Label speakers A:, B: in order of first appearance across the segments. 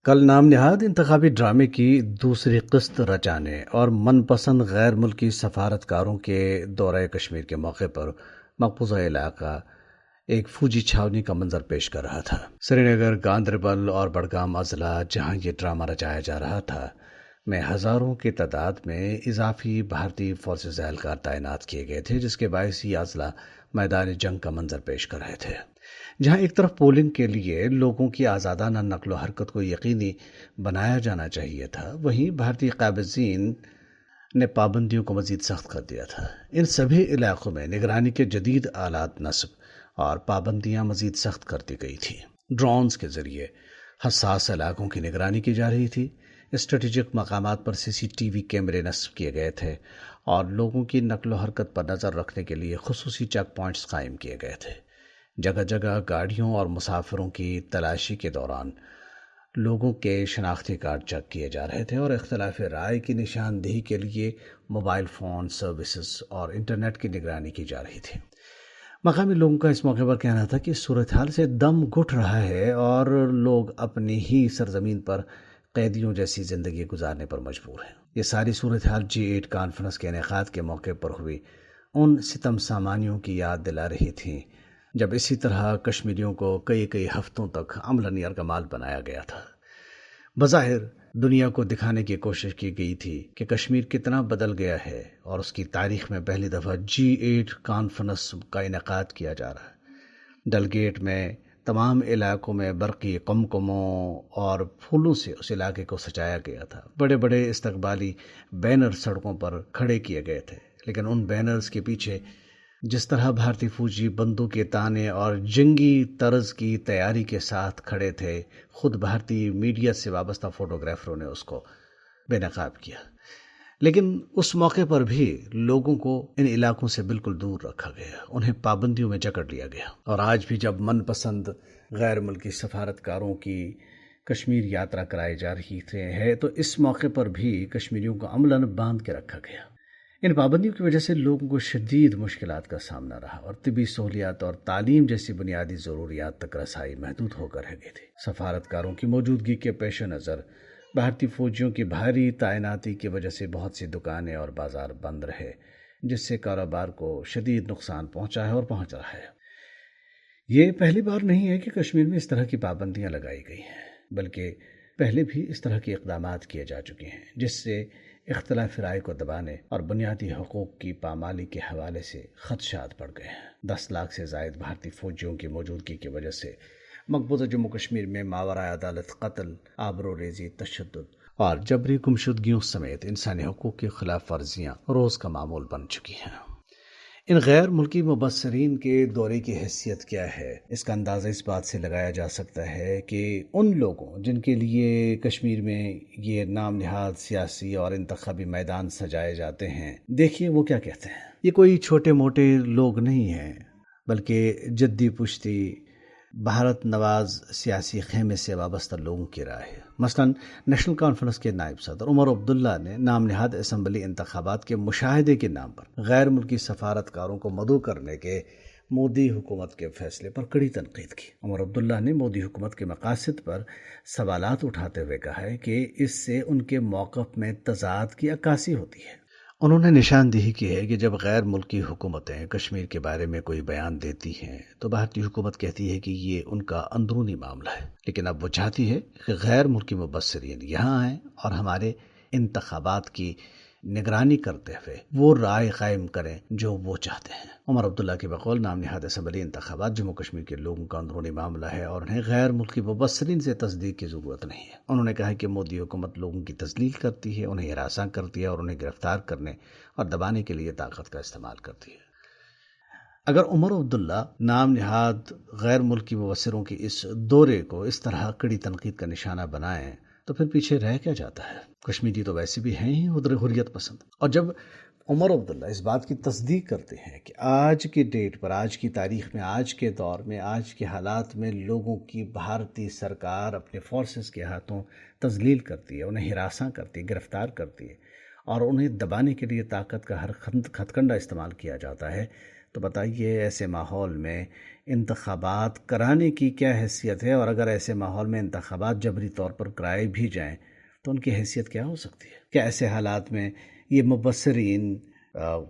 A: کل نام نہاد انتخابی ڈرامے کی دوسری قسط رچانے اور من پسند غیر ملکی سفارتکاروں کے دورہ کشمیر کے موقع پر مقبوضہ علاقہ ایک فوجی چھاونی کا منظر پیش کر رہا تھا۔ سری نگر، گاندربل اور بڑگام اضلاع جہاں یہ ڈرامہ رچایا جا رہا تھا میں ہزاروں کی تعداد میں اضافی بھارتی فورسز اہلکار تعینات کیے گئے تھے، جس کے باعث یہ اضلاع میدان جنگ کا منظر پیش کر رہے تھے۔ جہاں ایک طرف پولنگ کے لیے لوگوں کی آزادانہ نقل و حرکت کو یقینی بنایا جانا چاہیے تھا، وہیں بھارتی قابضین نے پابندیوں کو مزید سخت کر دیا تھا۔ ان سبھی علاقوں میں نگرانی کے جدید آلات نصب اور پابندیاں مزید سخت کر دی گئی تھیں۔ ڈرونز کے ذریعے حساس علاقوں کی نگرانی کی جا رہی تھی، اسٹریٹجک مقامات پر CCTV کیمرے نصب کیے گئے تھے اور لوگوں کی نقل و حرکت پر نظر رکھنے کے لیے خصوصی چیک پوائنٹس قائم کیے گئے تھے۔ جگہ جگہ گاڑیوں اور مسافروں کی تلاشی کے دوران لوگوں کے شناختی کارڈ چیک کیے جا رہے تھے اور اختلاف رائے کی نشاندہی کے لیے موبائل فون سروسز اور انٹرنیٹ کی نگرانی کی جا رہی تھی۔ مقامی لوگوں کا اس موقع پر کہنا تھا کہ اس صورتحال سے دم گھٹ رہا ہے اور لوگ اپنی ہی سرزمین پر قیدیوں جیسی زندگی گزارنے پر مجبور ہیں۔ یہ ساری صورتحال G8 کانفرنس کے انعقاد کے موقع پر ہوئی ان ستم سامانیوں کی یاد دلا رہی تھی جب اسی طرح کشمیریوں کو کئی ہفتوں تک عملاً یرغمال بنایا گیا تھا۔ بظاہر دنیا کو دکھانے کی کوشش کی گئی تھی کہ کشمیر کتنا بدل گیا ہے اور اس کی تاریخ میں پہلی دفعہ G8 کانفرنس کا انعقاد کیا جا رہا ہے۔ ڈل گیٹ میں تمام علاقوں میں برقی قمقموں اور پھولوں سے اس علاقے کو سجایا گیا تھا۔ بڑے بڑے استقبالی بینر سڑکوں پر کھڑے کیے گئے تھے، لیکن ان بینرز کے پیچھے جس طرح بھارتی فوجی بندوقی تانے اور جنگی طرز کی تیاری کے ساتھ کھڑے تھے، خود بھارتی میڈیا سے وابستہ فوٹوگرافروں نے اس کو بے نقاب کیا۔ لیکن اس موقع پر بھی لوگوں کو ان علاقوں سے بالکل دور رکھا گیا، انہیں پابندیوں میں جکڑ لیا گیا۔ اور آج بھی جب من پسند غیر ملکی سفارتکاروں کی کشمیر یاترا کرائی جا رہی ہے تو اس موقع پر بھی کشمیریوں کو عملاً باندھ کے رکھا گیا۔ ان پابندیوں کی وجہ سے لوگوں کو شدید مشکلات کا سامنا رہا اور طبی سہولیات اور تعلیم جیسی بنیادی ضروریات تک رسائی محدود ہو کر رہ گئی تھی۔ سفارتکاروں کی موجودگی کے پیش نظر بھارتی فوجیوں کی بھاری تعیناتی کی وجہ سے بہت سی دکانیں اور بازار بند رہے، جس سے کاروبار کو شدید نقصان پہنچا ہے اور پہنچ رہا ہے۔ یہ پہلی بار نہیں ہے کہ کشمیر میں اس طرح کی پابندیاں لگائی گئی ہیں، بلکہ پہلے بھی اس طرح کے اقدامات کیے جا چکے ہیں، جس سے اختلاف رائے کو دبانے اور بنیادی حقوق کی پامالی کے حوالے سے خدشات بڑھ گئے ہیں۔ 10 لاکھ سے زائد بھارتی فوجیوں کی موجودگی کی وجہ سے مقبوضہ جموں کشمیر میں ماورائے عدالت قتل، آبروریزی، تشدد اور جبری گمشدگیوں سمیت انسانی حقوق کی خلاف ورزیاں روز کا معمول بن چکی ہیں۔ ان غیر ملکی مبصرین کے دورے کی حیثیت کیا ہے، اس کا اندازہ اس بات سے لگایا جا سکتا ہے کہ ان لوگوں جن کے لیے کشمیر میں یہ نام نہاد سیاسی اور انتخابی میدان سجائے جاتے ہیں، دیکھیے وہ کیا کہتے ہیں۔ یہ کوئی چھوٹے موٹے لوگ نہیں ہیں، بلکہ جدی پشتی بھارت نواز سیاسی خیمے سے وابستہ لوگوں کی رائے ہے۔ مثلاً نیشنل کانفرنس کے نائب صدر عمر عبداللہ نے نام نہاد اسمبلی انتخابات کے مشاہدے کے نام پر غیر ملکی سفارتکاروں کو مدعو کرنے کے مودی حکومت کے فیصلے پر کڑی تنقید کی۔ عمر عبداللہ نے مودی حکومت کے مقاصد پر سوالات اٹھاتے ہوئے کہا ہے کہ اس سے ان کے موقف میں تضاد کی عکاسی ہوتی ہے۔ انہوں نے نشاندہی کی ہے کہ جب غیر ملکی حکومتیں کشمیر کے بارے میں کوئی بیان دیتی ہیں تو بھارتی حکومت کہتی ہے کہ یہ ان کا اندرونی معاملہ ہے، لیکن اب وہ چاہتی ہے کہ غیر ملکی مبصرین یہاں آئیں اور ہمارے انتخابات کی نگرانی کرتے ہوئے وہ رائے قائم کریں جو وہ چاہتے ہیں۔ عمر عبداللہ کے بقول نام نہاد اسمبلی انتخابات جموں کشمیر کے لوگوں کا اندرونی معاملہ ہے اور انہیں غیر ملکی مبصرین سے تصدیق کی ضرورت نہیں ہے۔ انہوں نے کہا کہ مودی حکومت لوگوں کی تذلیل کرتی ہے، انہیں ہراساں کرتی ہے اور انہیں گرفتار کرنے اور دبانے کے لیے طاقت کا استعمال کرتی ہے۔ اگر عمر عبداللہ نام نہاد غیر ملکی مبصروں کی اس دورے کو اس طرح کڑی تنقید کا نشانہ بنائیں تو پھر پیچھے رہ کیا جاتا ہے؟ کشمیری تو ویسے بھی ہیں ہی حریت پسند، اور جب عمر عبداللہ اس بات کی تصدیق کرتے ہیں کہ آج کی ڈیٹ پر، آج کی تاریخ میں، آج کے دور میں، آج کے حالات میں لوگوں کی بھارتی سرکار اپنے فورسز کے ہاتھوں تذلیل کرتی ہے، انہیں ہراساں کرتی ہے، گرفتار کرتی ہے اور انہیں دبانے کے لیے طاقت کا ہر ہتھ کنڈا استعمال کیا جاتا ہے، تو بتائیے ایسے ماحول میں انتخابات کرانے کی کیا حیثیت ہے، اور اگر ایسے ماحول میں انتخابات جبری طور پر کرائے بھی جائیں تو ان کی حیثیت کیا ہو سکتی ہے؟ کیا ایسے حالات میں یہ مبصرین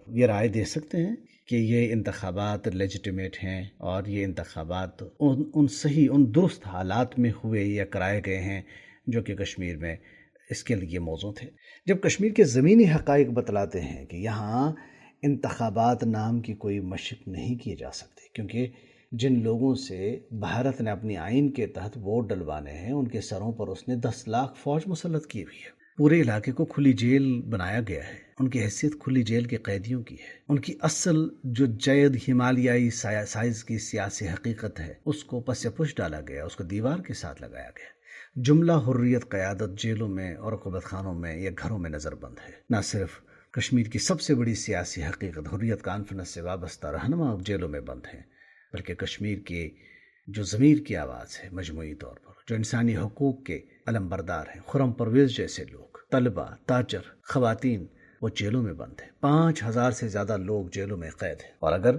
A: یہ رائے دے سکتے ہیں کہ یہ انتخابات لیجیٹیمیٹ ہیں اور یہ انتخابات ان درست حالات میں ہوئے یا کرائے گئے ہیں جو کہ کشمیر میں اس کے لیے موزوں تھے؟ جب کشمیر کے زمینی حقائق بتلاتے ہیں کہ یہاں انتخابات نام کی کوئی مشق نہیں کیے جا سکتے، کیونکہ جن لوگوں سے بھارت نے اپنی آئین کے تحت ووٹ ڈلوانے ہیں ان کے سروں پر اس نے 10 لاکھ فوج مسلط کی ہوئی ہے، پورے علاقے کو کھلی جیل بنایا گیا ہے، ان کی حیثیت کھلی جیل کے قیدیوں کی ہے، ان کی اصل جو جید ہمالیائی سائز کی سیاسی حقیقت ہے اس کو پس پش ڈالا گیا، اس کو دیوار کے ساتھ لگایا گیا۔ جملہ حریت قیادت جیلوں میں اور عقوبت خانوں میں یا گھروں میں نظر بند ہے۔ نہ صرف کشمیر کی سب سے بڑی سیاسی حقیقت حریت کانفرنس سے وابستہ رہنما جیلوں میں بند ہیں، بلکہ کشمیر کی جو ضمیر کی آواز ہے مجموعی طور پر، جو انسانی حقوق کے علم بردار ہیں، خرم پرویز جیسے لوگ، طلبہ، تاجر، خواتین، وہ جیلوں میں بند ہیں۔ 5000 سے زیادہ لوگ جیلوں میں قید ہیں۔ اور اگر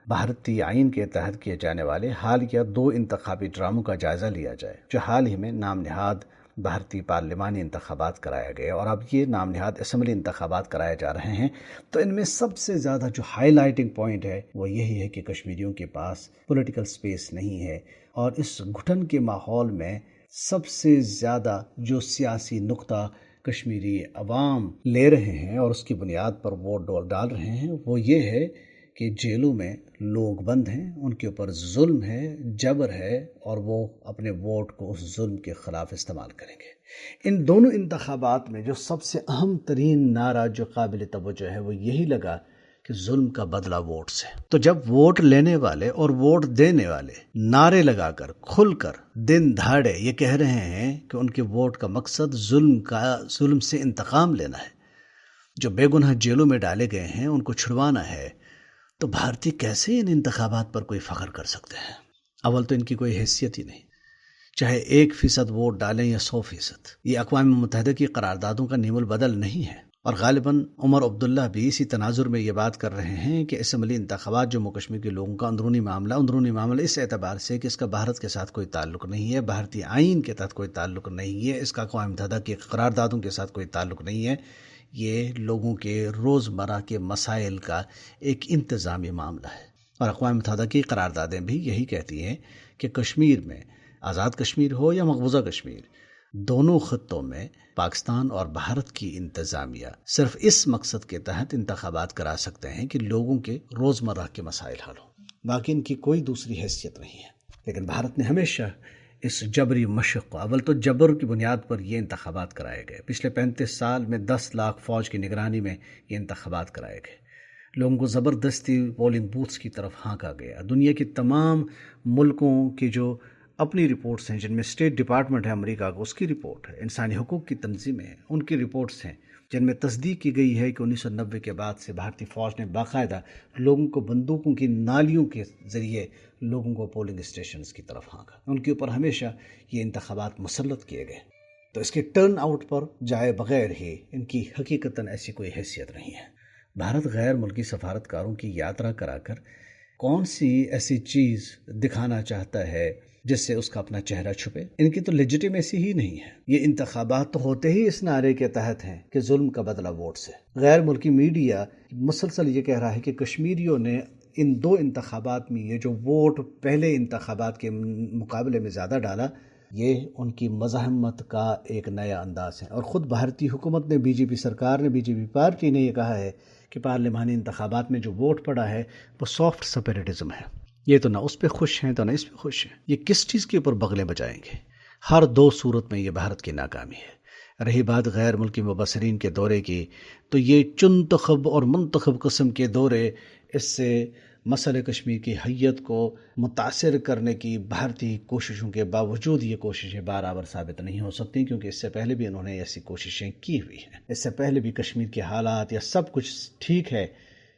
A: بھارتی آئین کے تحت کیے جانے والے حالیہ 2 انتخابی ڈراموں کا جائزہ لیا جائے، جو حال ہی میں نام نہاد بھارتی پارلیمانی انتخابات کرائے گئے اور اب یہ نام نہاد اسمبلی انتخابات کرائے جا رہے ہیں، تو ان میں سب سے زیادہ جو ہائی لائٹنگ پوائنٹ ہے وہ یہی ہے کہ کشمیریوں کے پاس پولیٹیکل سپیس نہیں ہے، اور اس گھٹن کے ماحول میں سب سے زیادہ جو سیاسی نقطہ کشمیری عوام لے رہے ہیں اور اس کی بنیاد پر ووٹ ڈال رہے ہیں وہ یہ ہے کہ جیلوں میں لوگ بند ہیں، ان کے اوپر ظلم ہے، جبر ہے، اور وہ اپنے ووٹ کو اس ظلم کے خلاف استعمال کریں گے۔ ان دونوں انتخابات میں جو سب سے اہم ترین نعرہ جو قابل توجہ ہے وہ یہی لگا کہ ظلم کا بدلہ ووٹ سے۔ تو جب ووٹ لینے والے اور ووٹ دینے والے نعرے لگا کر کھل کر دن دہاڑے یہ کہہ رہے ہیں کہ ان کے ووٹ کا مقصد ظلم سے انتقام لینا ہے، جو بے گناہ جیلوں میں ڈالے گئے ہیں ان کو چھڑوانا ہے، تو بھارتی کیسے ان انتخابات پر کوئی فخر کر سکتے ہیں؟ اول تو ان کی کوئی حیثیت ہی نہیں، چاہے 1% ووٹ ڈالیں یا 100%، یہ اقوام متحدہ کی قراردادوں کا نیم البدل نہیں ہے۔ اور غالباً عمر عبداللہ بھی اسی تناظر میں یہ بات کر رہے ہیں کہ اسمبلی انتخابات جموں کشمیر کے لوگوں کا اندرونی معاملہ اس اعتبار سے کہ اس کا بھارت کے ساتھ کوئی تعلق نہیں ہے، بھارتی آئین کے تحت کوئی تعلق نہیں ہے، اس کا اقوام متحدہ کی قراردادوں کے ساتھ کوئی تعلق نہیں ہے، یہ لوگوں کے روزمرہ کے مسائل کا ایک انتظامی معاملہ ہے۔ اور اقوام متحدہ کی قراردادیں بھی یہی کہتی ہیں کہ کشمیر میں آزاد کشمیر ہو یا مقبوضہ کشمیر، دونوں خطوں میں پاکستان اور بھارت کی انتظامیہ صرف اس مقصد کے تحت انتخابات کرا سکتے ہیں کہ لوگوں کے روزمرہ کے مسائل حل ہوں، باقی ان کی کوئی دوسری حیثیت نہیں ہے۔ لیکن بھارت نے ہمیشہ اس جبری مشق کو، اول تو جبر کی بنیاد پر یہ انتخابات کرائے گئے، پچھلے 35 سال میں 10 لاکھ فوج کی نگرانی میں یہ انتخابات کرائے گئے، لوگوں کو زبردستی پولنگ بوتھس کی طرف ہانکا گیا۔ دنیا کے تمام ملکوں کی جو اپنی رپورٹس ہیں، جن میں اسٹیٹ ڈپارٹمنٹ ہے امریکہ کو، اس کی رپورٹ ہے، انسانی حقوق کی تنظیمیں ہیں، ان کی رپورٹس ہیں، جن میں تصدیق کی گئی ہے کہ 1990 کے بعد سے بھارتی فوج نے باقاعدہ لوگوں کو بندوقوں کی نالیوں کے ذریعے لوگوں کو پولنگ اسٹیشنز کی طرف ہانکا، ان کے اوپر ہمیشہ یہ انتخابات مسلط کیے گئے۔ تو اس کے ٹرن آؤٹ پر جائے بغیر ہی ان کی حقیقتاً ایسی کوئی حیثیت نہیں ہے۔ بھارت غیر ملکی سفارتکاروں کی یاترا کرا کر کون سی ایسی چیز دکھانا چاہتا ہے جس سے اس کا اپنا چہرہ چھپے؟ ان کی تو لیجیٹیمیسی ہی نہیں ہے۔ یہ انتخابات تو ہوتے ہی اس نعرے کے تحت ہیں کہ ظلم کا بدلہ ووٹ سے۔ غیر ملکی میڈیا مسلسل یہ کہہ رہا ہے کہ کشمیریوں نے ان 2 انتخابات میں یہ جو ووٹ پہلے انتخابات کے مقابلے میں زیادہ ڈالا، یہ ان کی مزاحمت کا ایک نیا انداز ہے۔ اور خود بھارتی حکومت نے، بی جے پی سرکار نے، بی جے پی پارٹی نے یہ کہا ہے کہ پارلیمانی انتخابات میں جو ووٹ پڑا ہے وہ سافٹ سپیریٹزم ہے، یہ تو نہ اس پہ خوش ہیں تو نہ اس پہ خوش ہیں، یہ کس چیز کے اوپر بغلیں بجائیں گے؟ ہر 2 صورت میں یہ بھارت کی ناکامی ہے۔ رہی بات غیر ملکی مبصرین کے دورے کی، تو یہ چنتخب اور منتخب قسم کے دورے، اس سے مسئلہ کشمیر کی حیت کو متاثر کرنے کی بھارتی کوششوں کے باوجود یہ کوششیں برابر ثابت نہیں ہو سکتی، کیونکہ اس سے پہلے بھی انہوں نے ایسی کوششیں کی ہوئی ہیں۔ اس سے پہلے بھی کشمیر کے حالات یا سب کچھ ٹھیک ہے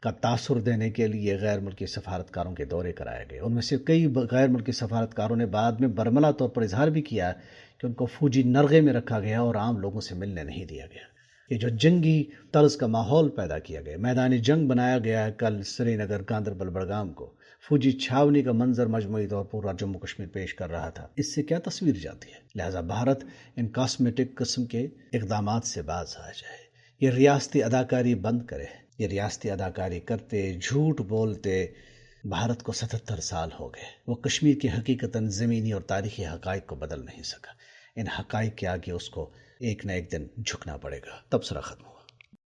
A: کا تاثر دینے کے لیے غیر ملکی سفارتکاروں کے دورے کرائے گئے۔ ان میں سے کئی غیر ملکی سفارتکاروں نے بعد میں برملا طور پر اظہار بھی کیا کہ ان کو فوجی نرغے میں رکھا گیا اور عام لوگوں سے ملنے نہیں دیا گیا۔ یہ جو جنگی طرز کا ماحول پیدا کیا گیا، میدانی جنگ بنایا گیا ہے کل سری نگر، گاندربل، بڑگام کو، فوجی چھاونی کا منظر مجموعی طور پورا جموں کشمیر پیش کر رہا تھا، اس سے کیا تصویر جاتی ہے؟ لہٰذا بھارت ان کاسمیٹک قسم کے اقدامات سے باز آ جائے، یہ ریاستی اداکاری بند کرے۔ یہ ریاستی اداکاری کرتے، جھوٹ بولتے بھارت کو 77 سال ہو گئے۔ وہ کشمیر کی حقیقتاً زمینی اور تاریخی حقائق کو بدل نہیں سکا۔ ان حقائق کے آگے اس کو ایک نہ ایک دن جھکنا پڑے گا۔ تبصرہ ختم ہوا۔